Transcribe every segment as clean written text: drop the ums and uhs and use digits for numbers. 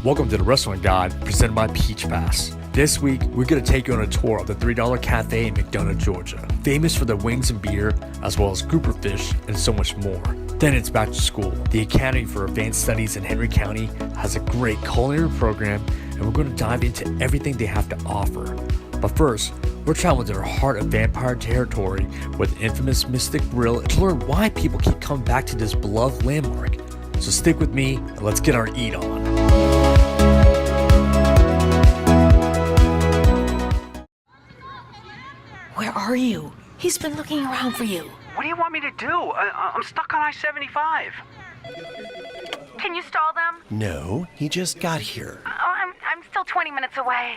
Welcome to the Restaurant Guide presented by Peach Pass. This week, we're going to take you on a tour of the $3 Cafe in McDonough, Georgia. Famous for their wings and beer, as well as grouper fish and so much more. Then it's back to school. The Academy for Advanced Studies in Henry County has a great culinary program, and we're going to dive into everything they have to offer. But first, we're traveling to the heart of vampire territory with infamous Mystic Grill to learn why people keep coming back to this beloved landmark. So stick with me and let's get our eat on. Where are you? He's been looking around for you. What do you want me to do? I'm stuck on I-75. Can you stall them? No, he just got here. Oh, I'm still 20 minutes away.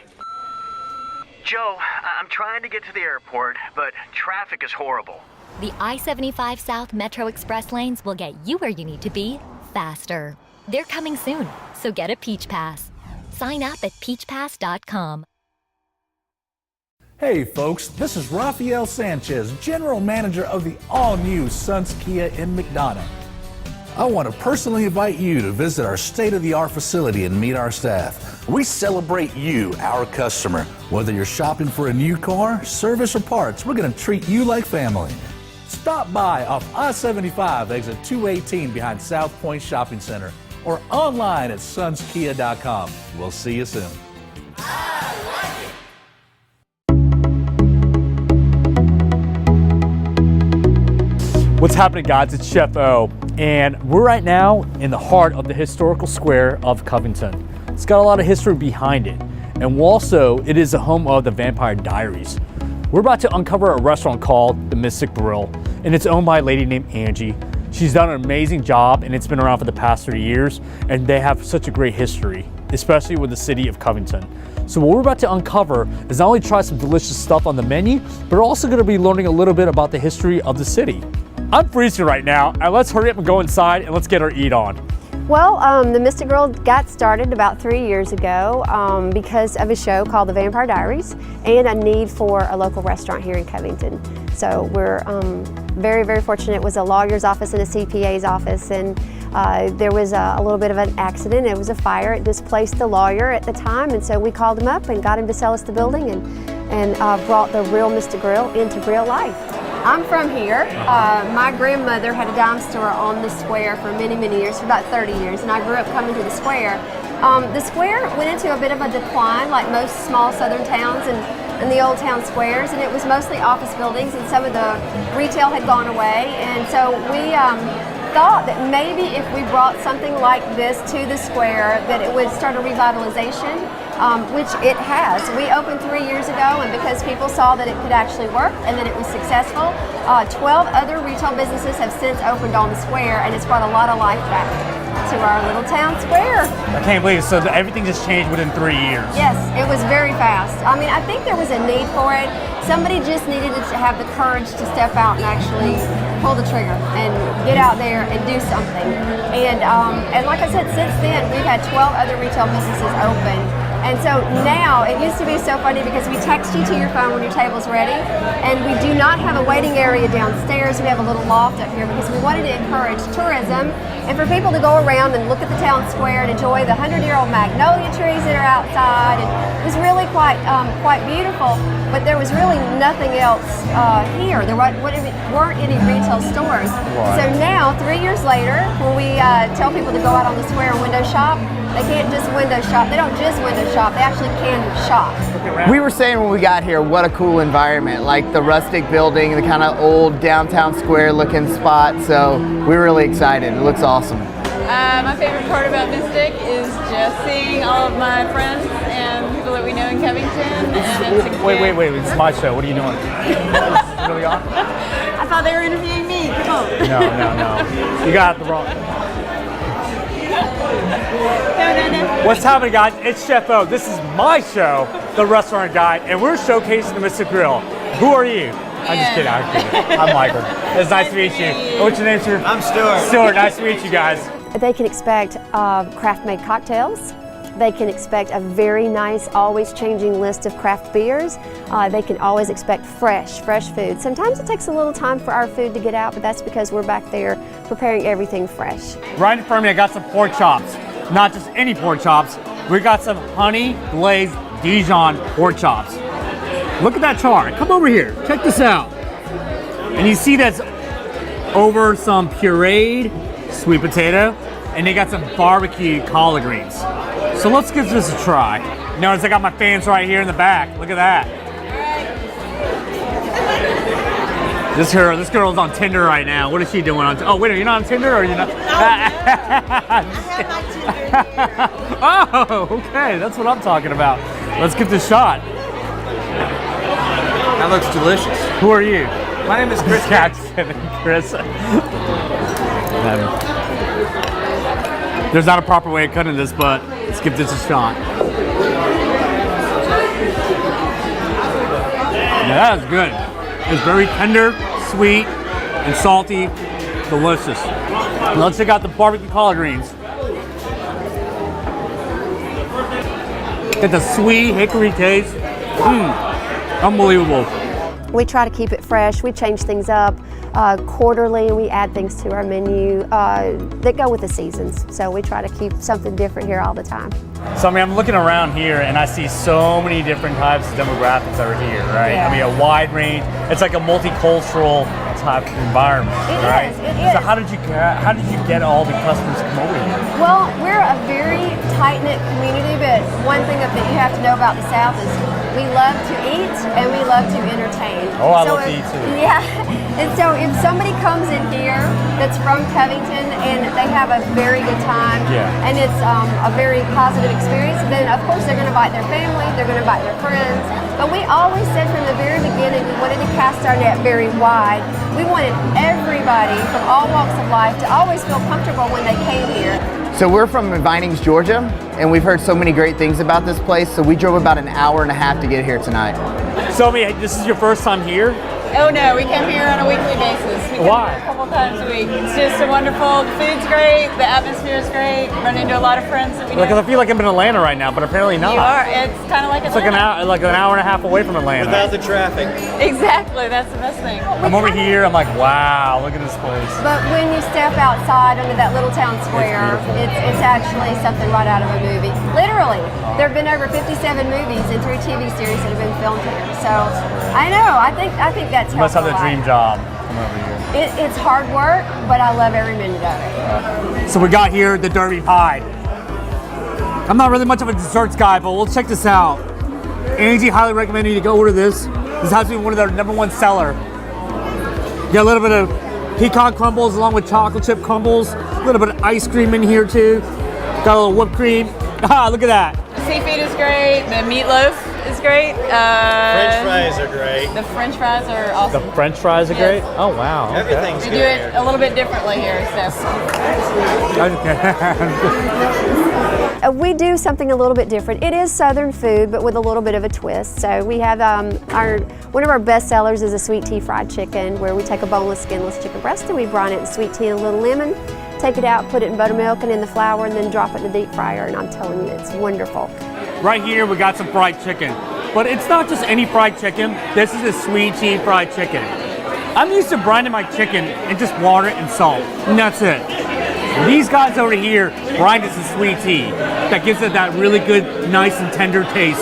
Joe, I'm trying to get to the airport, but traffic is horrible. The I-75 South Metro Express lanes will get you where you need to be faster. They're coming soon, so get a Peach Pass. Sign up at peachpass.com. Hey folks, this is Rafael Sanchez, General Manager of the all-new Suns Kia in McDonough. I want to personally invite you to visit our state-of-the-art facility and meet our staff. We celebrate you, our customer. Whether you're shopping for a new car, service, or parts, we're going to treat you like family. Stop by off I-75 exit 218 behind South Point Shopping Center or online at sunskia.com. We'll see you soon. What's happening, guys? It's Chef O, and we're right now in the heart of the historical square of Covington. It's got a lot of history behind it, and also it is the home of the Vampire Diaries. We're about to uncover a restaurant called the Mystic Grill, and it's owned by a lady named Angie. She's done an amazing job, and it's been around for the past 3 years, and they have such a great history, especially with the city of Covington. So what we're about to uncover is not only try some delicious stuff on the menu, but we're also going to be learning a little bit about the history of the city. I'm freezing right now, and let's hurry up and go inside and let's get our eat on. Well, the Mystic Grill got started about 3 years ago because of a show called The Vampire Diaries and a need for a local restaurant here in Covington. So we're very, very fortunate. It was a lawyer's office and a CPA's office, and there was a little bit of an accident. It was a fire. It displaced the lawyer at the time, and so we called him up and got him to sell us the building and brought the real Mystic Grill into real life. I'm from here. My grandmother had a dime store on the square for many, many years, for about 30 years, and I grew up coming to the square. The square went into a bit of a decline, like most small southern towns and the old town squares, and it was mostly office buildings, and some of the retail had gone away, and so we thought that maybe if we brought something like this to the square, that it would start a revitalization. Which it has. We opened 3 years ago, and because people saw that it could actually work and that it was successful, 12 other retail businesses have since opened on the square, and it's brought a lot of life back to our little town square. I can't believe it. So everything just changed within 3 years. Yes, it was very fast. I mean, I think there was a need for it. Somebody just needed to have the courage to step out and actually pull the trigger and get out there and do something. And like I said, since then, we've had 12 other retail businesses open. And so now, it used to be so funny because we text you to your phone when your table's ready, and we do not have a waiting area downstairs. We have a little loft up here because we wanted to encourage tourism and for people to go around and look at the town square and enjoy the 100-year-old magnolia trees that are outside. And it was really quite beautiful, but there was really nothing else here. There weren't any retail stores. Right. So now, 3 years later, when we tell people to go out on the square and window shop, they can't just window shop. They don't just window shop. They actually can shop. We were saying when we got here, what a cool environment, like the rustic building, the kind of old downtown square looking spot. So we're really excited. It looks awesome. My favorite part about Mystic is just seeing all of my friends and people that we know in Covington. Wait, it's my show. What are you doing? Really on? I thought they were interviewing me. Come on. No. You got the wrong. No. What's happening, guys? It's Chef O. This is my show, The Restaurant Guide, and we're showcasing the Mystic Grill. Who are you? I'm just kidding. I'm Michael. It's nice to meet you. What's your name, sir? I'm Stuart. Stuart, nice to meet you guys. They can expect craft-made cocktails. They can expect a very nice, always changing list of craft beers. They can always expect fresh food. Sometimes it takes a little time for our food to get out, but that's because we're back there preparing everything fresh. Right in front of me, I got some pork chops. Not just any pork chops, We got some honey glazed Dijon pork chops. Look at that char. Come over here. Check this out. And you see that's over some pureed sweet potato, and they got some barbecue collard greens. So let's give this a try. Notice I got my fans right here in the back. Look at that. This girl's on Tinder right now. What is she doing on? Oh wait, you're not on Tinder, or you're not? I have my Tinder here. Oh, okay. That's what I'm talking about. Let's get this shot. That looks delicious. Who are you? My name is Chris. Chris. There's not a proper way of cutting this, but let's give this a shot. Yeah, that is good. It's very tender, sweet, and salty. Delicious. Let's check out the barbecue collard greens. Get the sweet hickory taste. Unbelievable. We try to keep it fresh. We change things up quarterly, and we add things to our menu that go with the seasons. So we try to keep something different here all the time. So I mean, I'm looking around here and I see so many different types of demographics that are here, right? Yeah. I mean, a wide range. It's like a multicultural type of environment, right? It is. So how did you get all the customers to come over here? Well, we're a very tight-knit community, but one thing that you have to know about the South is we love to eat and we love to entertain. Oh, I love to eat too. Yeah, and so if somebody comes in here that's from Covington and they have a very good time, and it's a very positive experience, then of course they're going to invite their family, they're going to invite their friends. But we always said from the very beginning we wanted to cast our net very wide. We wanted everybody from all walks of life to always feel comfortable when they came here. So we're from Vinings, Georgia, and we've heard so many great things about this place, so we drove about an hour and a half to get here tonight. So this is your first time here? Oh no, we come here on a weekly basis. We come Why? here a couple times a week. It's just a wonderful, the food's great, the atmosphere is great, run into a lot of friends that we know. Because I feel like I'm in Atlanta right now, but apparently not. You are, it's kind of like It's like an hour and a half away from Atlanta. Without the traffic. Exactly, that's the best thing. I'm over here, I'm like, wow, look at this place. But when you step outside onto that little town square, it's actually something right out of a movie. Literally, there have been over 57 movies and 3 TV series that have been filmed here. So I know, I think that's You must have helped the a lot. dream job. Come over here. It's hard work, but I love every minute of it. So we got here the Derby Pie. I'm not really much of a desserts guy, but we'll check this out. Angie highly recommended you to go order this. This has to be one of their #1 seller. You got a little bit of pecan crumbles along with chocolate chip crumbles. A little bit of ice cream in here too. Got a little whipped cream. Ah, look at that. The seafood is great, the meatloaf is great. French fries are great. The French fries are awesome. The French fries are great? Oh, wow. Okay. Everything's We good do it here. a little bit differently here, so. We do something a little bit different. It is Southern food, but with a little bit of a twist. So we have one of our best sellers is a sweet tea fried chicken, where we take a boneless, skinless chicken breast and we brine it in sweet tea and a little lemon. Take it out, put it in buttermilk and in the flour, and then drop it in the deep fryer. And I'm telling you, it's wonderful. Right here, we got some fried chicken. But it's not just any fried chicken. This is a sweet tea fried chicken. I'm used to brining my chicken in just water and salt, and that's it. These guys over here brine this in sweet tea. That gives it that really good, nice and tender taste.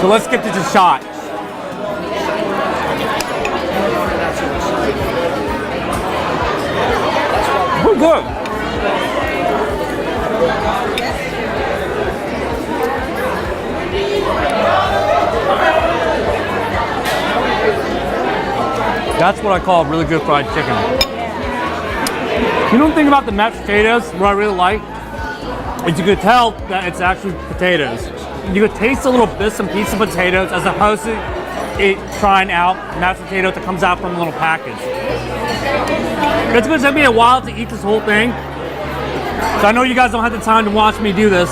So let's give this a shot. We're good. That's what I call really good fried chicken. You know the thing about the mashed potatoes, what I really like, is you could tell that it's actually potatoes. You could taste the little bits and pieces of potatoes as opposed to it trying out mashed potato that comes out from a little package. It's going to take me a while to eat this whole thing. So I know you guys don't have the time to watch me do this,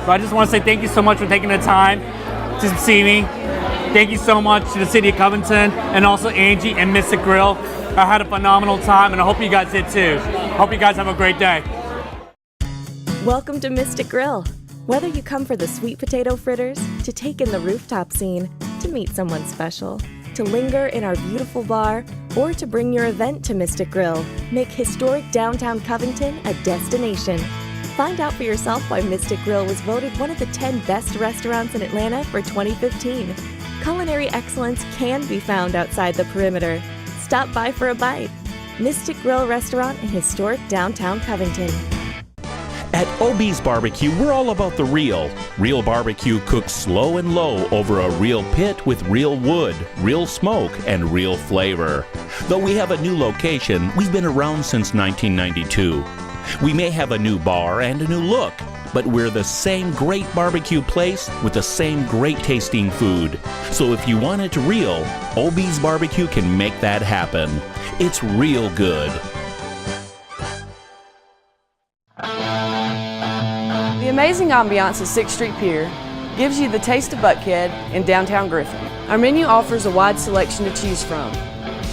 but I just want to say thank you so much for taking the time to see me. Thank you so much to the city of Covington and also Angie and Mystic Grill. I had a phenomenal time and I hope you guys did too. Hope you guys have a great day. Welcome to Mystic Grill. Whether you come for the sweet potato fritters, to take in the rooftop scene, to meet someone special, to linger in our beautiful bar, or to bring your event to Mystic Grill, make historic downtown Covington a destination. Find out for yourself why Mystic Grill was voted one of the 10 best restaurants in Atlanta for 2015. Culinary excellence can be found outside the perimeter. Stop by for a bite. Mystic Grill Restaurant in historic downtown Covington. At OB's Barbecue, we're all about the real. Real barbecue cooked slow and low over a real pit with real wood, real smoke, and real flavor. Though we have a new location, we've been around since 1992. We may have a new bar and a new look, but we're the same great barbecue place with the same great tasting food. So if you want it real, OB's Barbecue can make that happen. It's real good. The amazing ambiance at 6th Street Pier gives you the taste of Buckhead in downtown Griffin. Our menu offers a wide selection to choose from.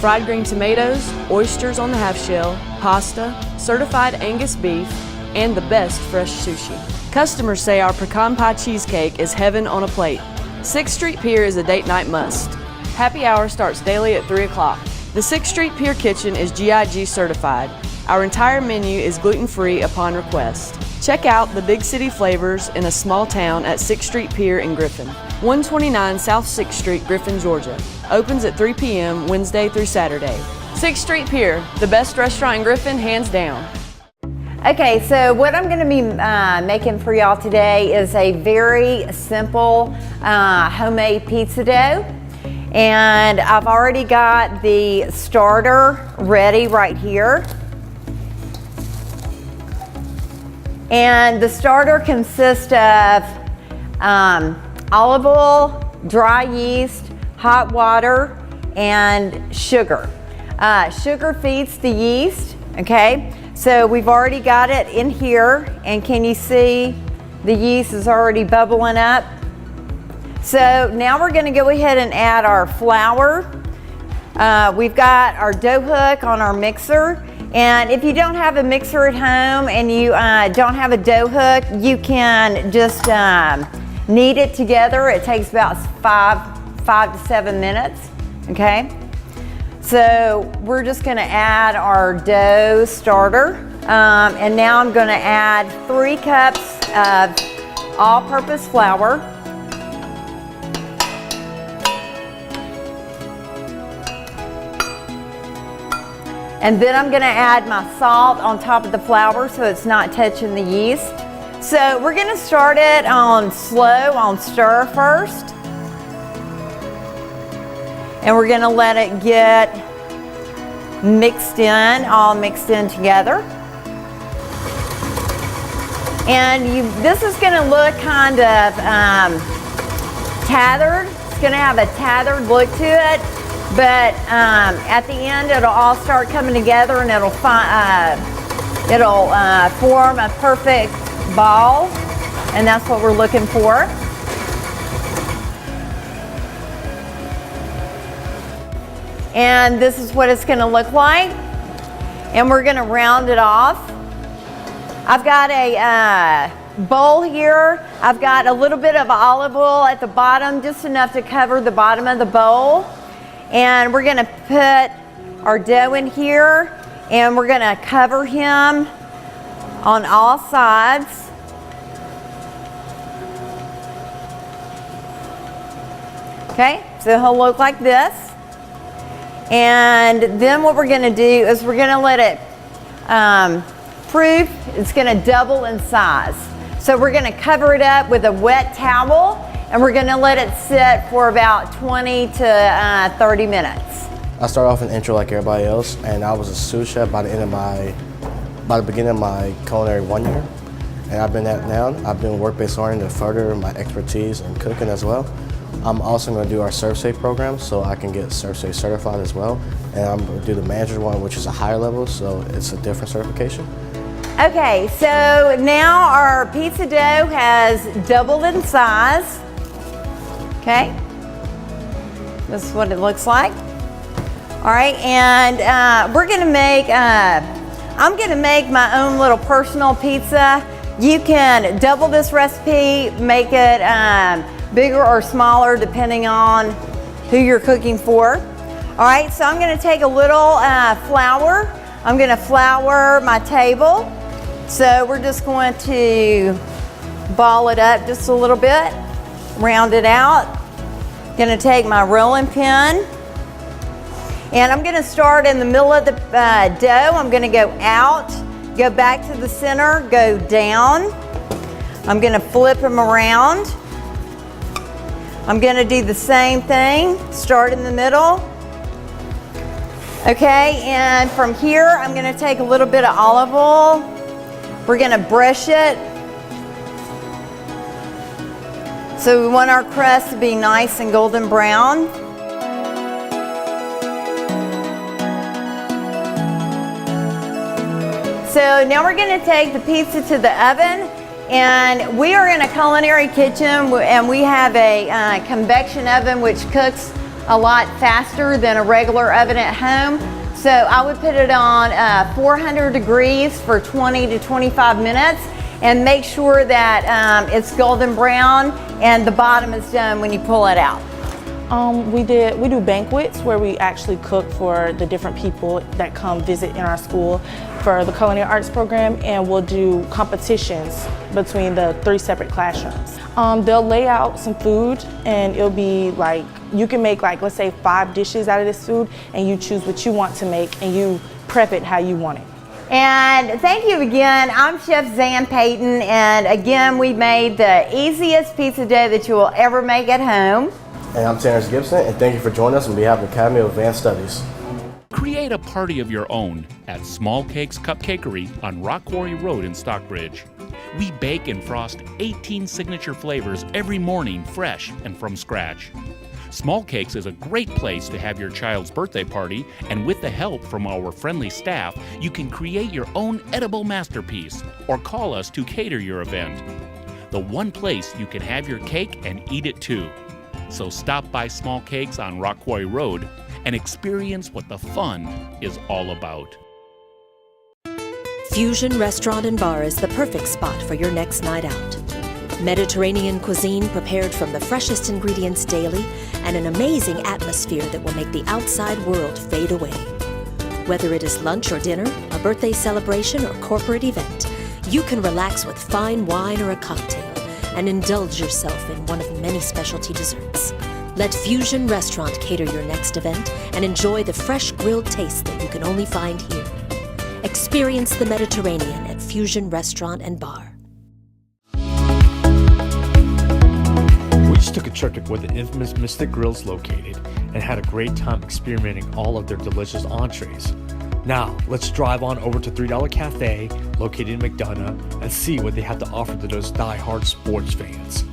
Fried green tomatoes, oysters on the half shell, pasta, certified Angus beef, and the best fresh sushi. Customers say our pecan pie cheesecake is heaven on a plate. 6th Street Pier is a date night must. Happy hour starts daily at 3 o'clock. The 6th Street Pier Kitchen is GIG certified. Our entire menu is gluten-free upon request. Check out the big city flavors in a small town at 6th Street Pier in Griffin. 129 South 6th Street, Griffin, Georgia. Opens at 3 p.m. Wednesday through Saturday. 6th Street Pier, the best restaurant in Griffin, hands down. Okay, so what I'm going to be making for y'all today is a very simple homemade pizza dough. And I've already got the starter ready right here. And the starter consists of olive oil, dry yeast, hot water, and sugar. Sugar feeds the yeast, okay? So we've already got it in here, and can you see the yeast is already bubbling up? So now we're gonna go ahead and add our flour. We've got our dough hook on our mixer. And if you don't have a mixer at home and you don't have a dough hook, you can just knead it together. It takes about five to 7 minutes, okay? So we're just gonna add our dough starter. And now I'm gonna add 3 cups of all-purpose flour. And then I'm gonna add my salt on top of the flour so it's not touching the yeast. So we're gonna start it on slow, on stir first. And we're gonna let it get mixed in, all mixed in together. And this is gonna look kind of tathered. It's gonna have a tathered look to it. But at the end, it'll all start coming together and it'll form a perfect ball. And that's what we're looking for. And this is what it's gonna look like. And we're gonna round it off. I've got a bowl here. I've got a little bit of olive oil at the bottom, just enough to cover the bottom of the bowl. And we're gonna put our dough in here and we're gonna cover him on all sides. Okay, so he'll look like this. And then what we're gonna do is we're gonna let it proof. It's gonna double in size. So we're gonna cover it up with a wet towel and we're gonna let it sit for about 20 to 30 minutes. I started off an intro like everybody else, and I was a sous chef by the beginning of my culinary 1 year. And I've been at now. I've been work-based learning to further my expertise in cooking as well. I'm also gonna do our ServSafe program so I can get ServSafe certified as well. And I'm gonna do the manager one, which is a higher level, so it's a different certification. Okay, so now our pizza dough has doubled in size. Okay, this is what it looks like. All right, and we're gonna make, I'm gonna make my own little personal pizza. You can double this recipe, make it bigger or smaller depending on who you're cooking for. All right, so I'm gonna take a little flour. I'm gonna flour my table So we're just going to ball it up just a little bit, round it out. Gonna take my rolling pin, and I'm gonna start in the middle of the dough. I'm gonna go out, go back to the center, go down. I'm gonna flip them around. I'm gonna do the same thing, start in the middle. Okay, and from here, I'm gonna take a little bit of olive oil. We're gonna brush it. So we want our crust to be nice and golden brown. So now we're gonna take the pizza to the oven, and we are in a culinary kitchen, and we have a convection oven which cooks a lot faster than a regular oven at home. So I would put it on 400 degrees for 20 to 25 minutes and make sure that it's golden brown and the bottom is done when you pull it out. We do banquets where we actually cook for the different people that come visit in our school for the culinary arts program, and we'll do competitions between the 3 separate classrooms. They'll lay out some food, and it'll be like, you can make like, let's say 5 dishes out of this food, and you choose what you want to make and you prep it how you want it. And thank you again. I'm Chef Zan Payton, and again, we made the easiest pizza dough that you will ever make at home. And I'm Terrence Gibson, and thank you for joining us on behalf of the Academy of Advanced Studies. Create a party of your own at Small Cakes Cupcakery on Rock Quarry Road in Stockbridge. We bake and frost 18 signature flavors every morning, fresh and from scratch. Small Cakes is a great place to have your child's birthday party, and with the help from our friendly staff, you can create your own edible masterpiece or call us to cater your event. The one place you can have your cake and eat it too. So stop by Small Cakes on Rock Quarry Road and experience what the fun is all about. Fusion Restaurant and Bar is the perfect spot for your next night out. Mediterranean cuisine prepared from the freshest ingredients daily, and an amazing atmosphere that will make the outside world fade away. Whether it is lunch or dinner, a birthday celebration or corporate event, you can relax with fine wine or a cocktail and indulge yourself in one of many specialty desserts. Let Fusion Restaurant cater your next event and enjoy the fresh grilled taste that you can only find here. Experience the Mediterranean at Fusion Restaurant and Bar. We just took a trip to where the infamous Mystic Grill is located and had a great time experimenting all of their delicious entrees. Now, let's drive on over to $3 Cafe, located in McDonough, and see what they have to offer to those die-hard sports fans.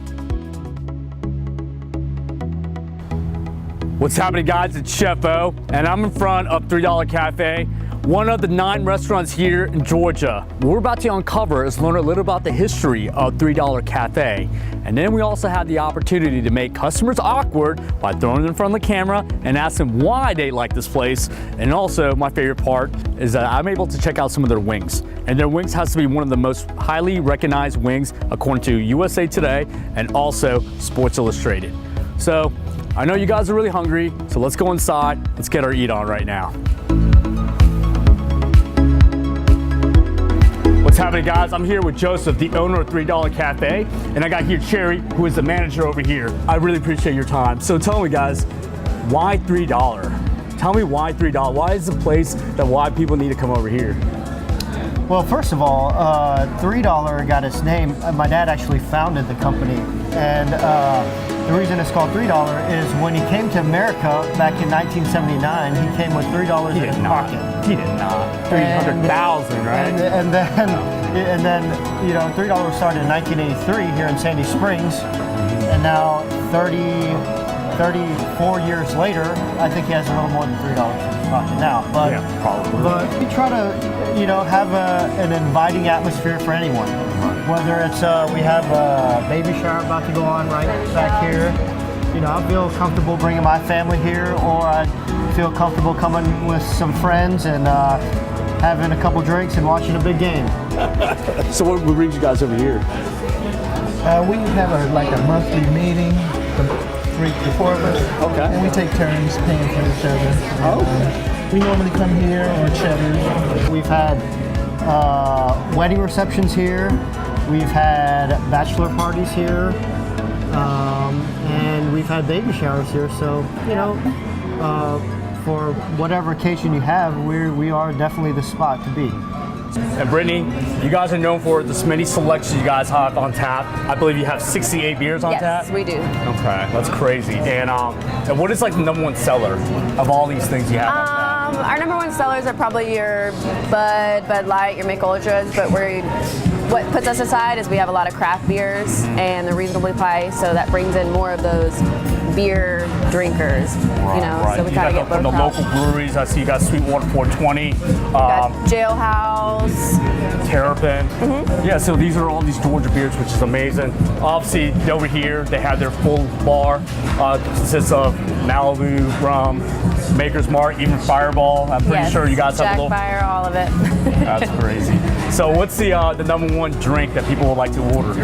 What's happening, guys? It's Chef O, and I'm in front of $3 Cafe, one of the 9 restaurants here in Georgia. What we're about to uncover is learn a little about the history of $3 Cafe. And then we also have the opportunity to make customers awkward by throwing them in front of the camera and ask them why they like this place. And also, my favorite part is that I'm able to check out some of their wings. And their wings has to be one of the most highly recognized wings according to USA Today and also Sports Illustrated. So, I know you guys are really hungry, so let's go inside. Let's get our eat on right now. What's happening, guys? I'm here with Joseph, the owner of $3 Cafe, and I got here Cherry, who is the manager over here. I really appreciate your time. So tell me, guys, why $3? Tell me why $3? Why is the place that why people need to come over here? Well, first of all, $3 got its name. My dad actually founded the company, and the reason it's called $3 is when he came to America back in 1979, he came with $3 in his pocket. He did not. 300,000, right? And then, you know, $3 started in 1983 here in Sandy Springs, and now 34 years later, I think he has a little more than $3 in his pocket now. But, yeah, probably. But we try to, you know, have an inviting atmosphere for anyone. Whether it's, we have a baby shower about to go on right back here. You know, I feel comfortable bringing my family here, or I feel comfortable coming with some friends and having a couple drinks and watching a big game. So what brings you guys over here? We have a monthly meeting, the 4 of us. Okay. And we take turns paying for each other. Oh. We normally come here on Cheddar's. We've had wedding receptions here. We've had bachelor parties here. And we've had baby showers here. So, you know, for whatever occasion you have, we are definitely the spot to be. And Brittany, you guys are known for the many selections you guys have on tap. I believe you have 68 beers on tap? Yes, we do. Okay, that's crazy. And what is like the #1 seller of all these things you have on tap? Our #1 sellers are probably your Bud Light, your Mich Ultras, but what puts us aside is we have a lot of craft beers and they're reasonably priced, so that brings in more of those beer drinkers, you know, Right. so we You kind of got get both the out. local breweries. I see you got Sweetwater 420. Jailhouse. Terrapin. Yeah, so these are all these Georgia beers, which is amazing. Obviously, over here, they have their full bar. Consists of Malibu, rum, Maker's Mark, even Fireball. I'm pretty sure you guys have a little... Jack Fire, all of it. That's crazy. So what's the #1 drink that people would like to order?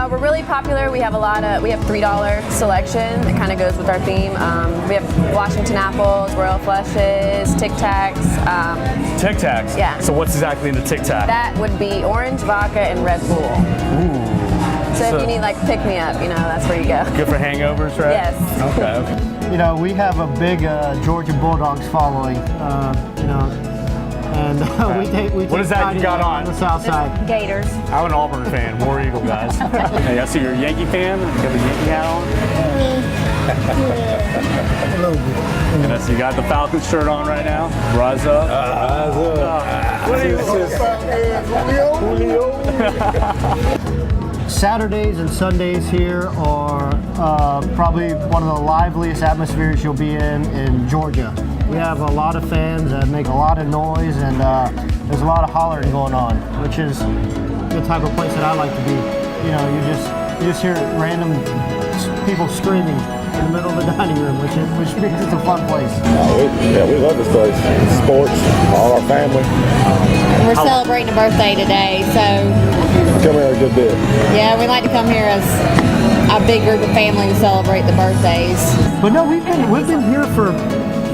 We're really popular. We have we have $3 selection that kind of goes with our theme. We have Washington apples, Royal Flushes, Tic Tacs. Tic Tacs? Yeah. So what's exactly in the Tic Tac? That would be orange vodka and Red Bull. Ooh. So if you need like pick me up, you know, that's where you go. Good for hangovers, right? Yes. Okay. You know, we have a big Georgia Bulldogs following, you know, and we take What is that you got on? the south side. Gators. I'm an Auburn fan, War Eagle guys. Hey, I see you're a Yankee fan. You got the Yankee hat on. And I see you got the Falcons shirt on right now. Rise up. Rise up. Saturdays and Sundays here are probably one of the liveliest atmospheres you'll be in Georgia. We have a lot of fans that make a lot of noise, and there's a lot of hollering going on, which is the type of place that I like to be. You know, you just hear random people screaming in the middle of the dining room, which makes it a fun place. We love this place. Sports, all our family. We're celebrating a birthday today, so Come here a good bit. yeah, we like to come here as a big group of family to celebrate the birthdays. But no, we've been here for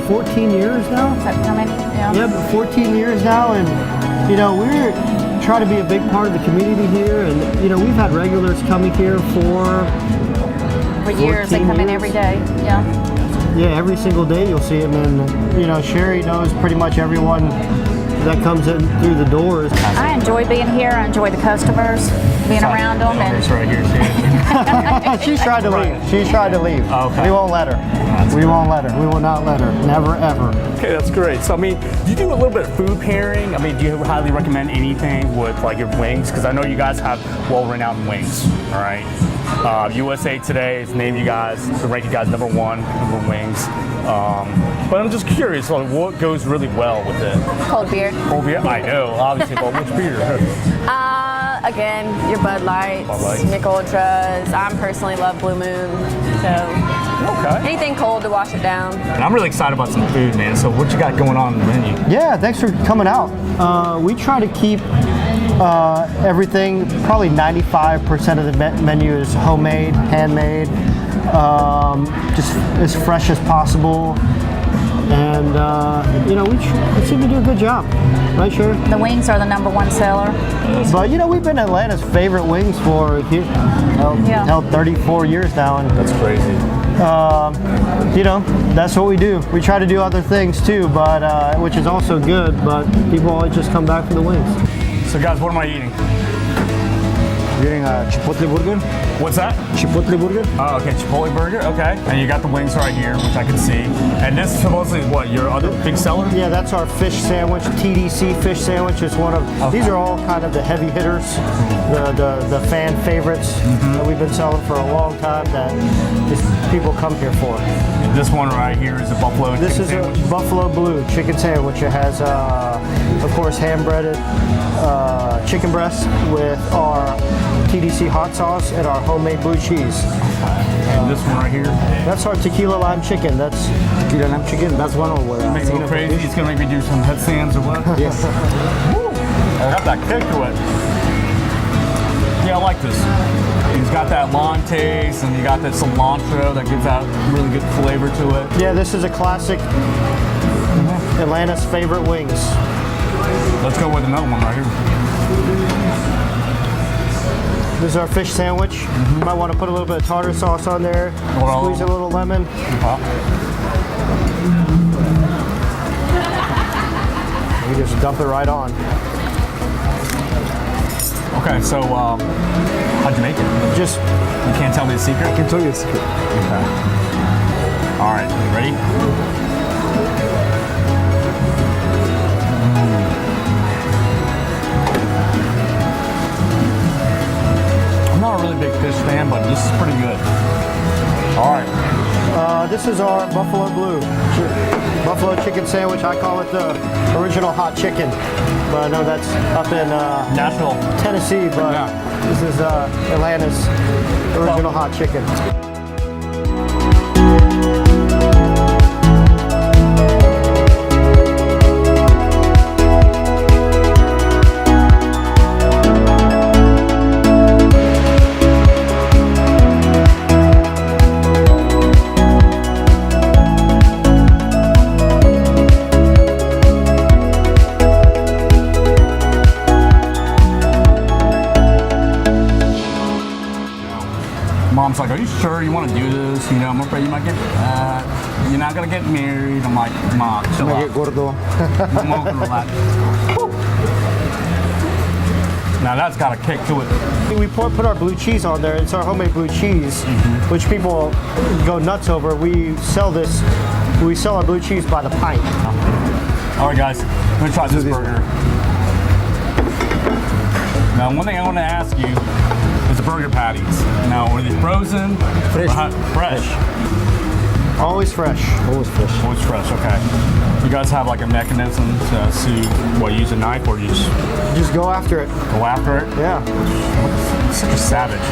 14 years now. How many? Yeah, but 14 years now, and you know, we're trying to be a big part of the community here, and you know, we've had regulars coming here for years. They come in every day. Yeah. Yeah, every single day you'll see them, and you know, Sherry knows pretty much everyone that comes in through the doors. I enjoy being here. I enjoy the customers, being around them. And It's right here, She's tried to leave. She's tried to leave. Okay. We won't let her. We won't let her. We will not let her. Never, ever. Okay, that's great. So, I mean, do you do a little bit of food pairing? I mean, do you highly recommend anything with like your wings? Because I know you guys have well-renowned wings, all right? USA Today has named you guys, to rank you guys #1 for wings. But I'm just curious, like, what goes really well with it? Cold beer. Cold beer? I know, obviously, but which beer? Again, your Bud Lights, Mich Ultras. I personally love Blue Moon, so anything cold to wash it down. And I'm really excited about some food, man. So what you got going on in the menu? Yeah, thanks for coming out. We try to keep everything, probably 95% of the menu is homemade, handmade, just as fresh as possible. And, you know, we seem to do a good job. Right, Sherry? the wings are the #1 seller. But, you know, we've been Atlanta's favorite wings for 34 years now. And that's crazy. You know, that's what we do. We try to do other things too, but which is also good, but people always just come back for the wings. So, guys, what am I eating? You're eating a Chipotle burger. What's that? Chipotle burger. Oh, okay, Chipotle burger, okay. And you got the wings right here, which I can see. And this is supposedly what, your other big seller? Yeah, that's our fish sandwich, TDC fish sandwich. Is one of, these are all kind of the heavy hitters, the fan favorites that we've been selling for a long time that just people come here for. And this one right here is a buffalo This chicken is sandwich. a Buffalo Blue chicken sandwich. It has, of course, hand-breaded chicken breast with our TDC hot sauce and our homemade blue cheese. And this one right here? That's our tequila lime chicken. That's tequila lime chicken. That's one of what Makes it go crazy. It's gonna make me do some headstands or what? Yes. Woo! I got that kick to it. Yeah, I like this. He's got that lime taste, and you got that cilantro that gives that really good flavor to it. Yeah, this is a classic Atlanta's favorite wings. Let's go with another one right here. This is our fish sandwich. You might want to put a little bit of tartar sauce on there. Squeeze a little lemon. You just dump it right on. Okay, so how'd you make it? Just, you can't tell me the secret? I can tell you the secret. Okay. All right, ready? I'm not a really big fish fan, but this is pretty good. All right. This is our Buffalo Blue buffalo chicken sandwich. I call it the original hot chicken, but I know that's up in Nashville, Tennessee. But this is Atlanta's original hot chicken. Mom's like, are you sure you want to do this? You know, I'm afraid you might get, you're not going to get married. I'm like, Mom, chill out. I'm not gonna relax. Now that's got a kick to it. We put our blue cheese on there. It's our homemade blue cheese, which people go nuts over. We sell this. We sell our blue cheese by the pint. All right, guys, I'm gonna try this burger. Now, one thing I want to ask you is the burger patties. Now, are they frozen? Fresh. Always fresh. Always fresh. Always fresh. Okay. You guys have like a mechanism to use a knife, or you just go after it? Go after it. Yeah. Such a savage.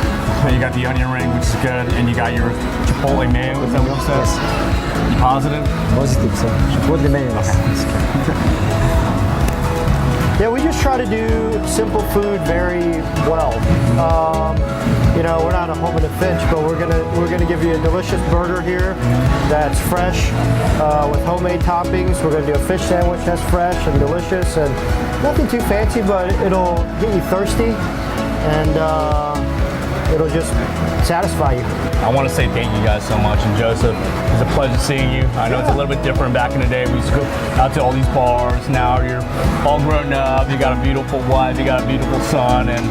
You got the onion ring, which is good, and you got your chipotle mayo. Is that what it says? You positive? Positive, sir. Chipotle mayo. Yeah, we just try to do simple food very well. You know, we're not a Home and a Finch, but we're gonna give you a delicious burger here that's fresh with homemade toppings. We're gonna do a fish sandwich that's fresh and delicious, and nothing too fancy, but it'll get you thirsty, and it'll just satisfy you. I want to say thank you guys so much, and Joseph, it's a pleasure seeing you. I know it's a little bit different. Back in the day, we used to go out to all these bars. Now you're all grown up, you got a beautiful wife, you got a beautiful son, and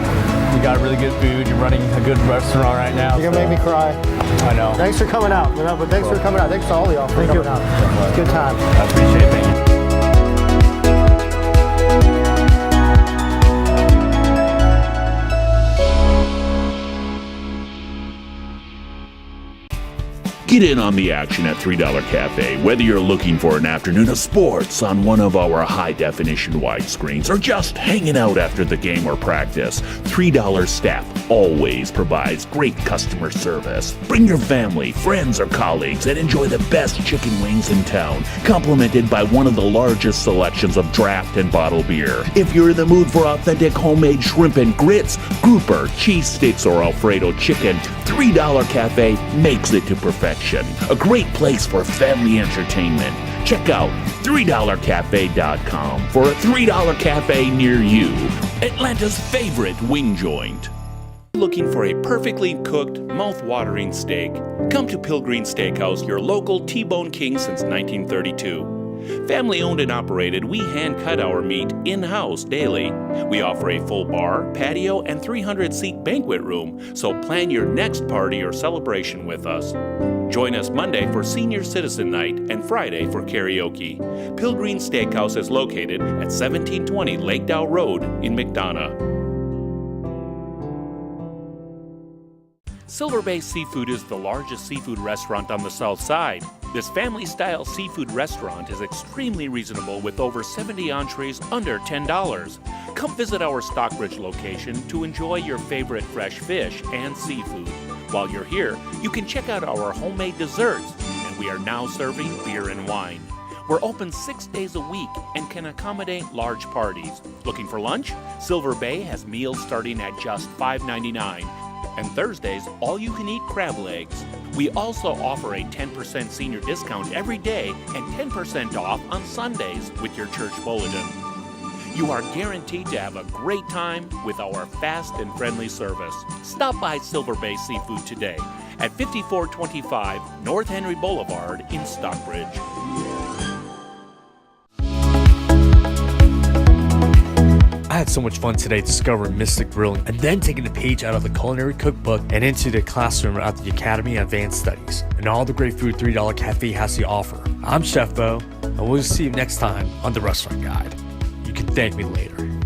you got really good food. You're running a good restaurant right now. You're gonna make me cry. I know. Thanks for coming out. But thanks for coming out. Thanks to all of y'all for coming out. It's a good time. I appreciate it. Thank you. Get in on the action at $3 Cafe, whether you're looking for an afternoon of sports on one of our high-definition widescreens or just hanging out after the game or practice. $3 staff always provides great customer service. Bring your family, friends, or colleagues and enjoy the best chicken wings in town, complimented by one of the largest selections of draft and bottled beer. If you're in the mood for authentic homemade shrimp and grits, grouper, cheese sticks, or Alfredo chicken, $3 Cafe makes it to perfection. A great place for family entertainment. Check out $3cafe.com for a $3 cafe near you. Atlanta's favorite wing joint. Looking for a perfectly cooked, mouth-watering steak? Come to Pilgrim Steakhouse, your local T-Bone King since 1932. Family owned and operated, we hand cut our meat in-house daily. We offer a full bar, patio, and 300-seat banquet room, so plan your next party or celebration with us. Join us Monday for Senior Citizen Night and Friday for karaoke. Pilgrim Steakhouse is located at 1720 Lake Dow Road in McDonough. Silver Bay Seafood is the largest seafood restaurant on the south side. This family-style seafood restaurant is extremely reasonable with over 70 entrees under $10. Come visit our Stockbridge location to enjoy your favorite fresh fish and seafood. While you're here, you can check out our homemade desserts, and we are now serving beer and wine. We're open 6 days a week and can accommodate large parties. Looking for lunch? Silver Bay has meals starting at just $5.99. And Thursdays, all-you-can-eat crab legs. We also offer a 10% senior discount every day and 10% off on Sundays with your church bulletin. you are guaranteed to have a great time with our fast and friendly service. Stop by Silver Bay Seafood today at 5425 North Henry Boulevard in Stockbridge. I had so much fun today discovering Mystic Grilling and then taking a page out of the culinary cookbook and into the classroom at the Academy of Advanced Studies and all the great food $3 Cafe has to offer. I'm Chef Bo, and we'll see you next time on The Restaurant Guide. You can thank me later.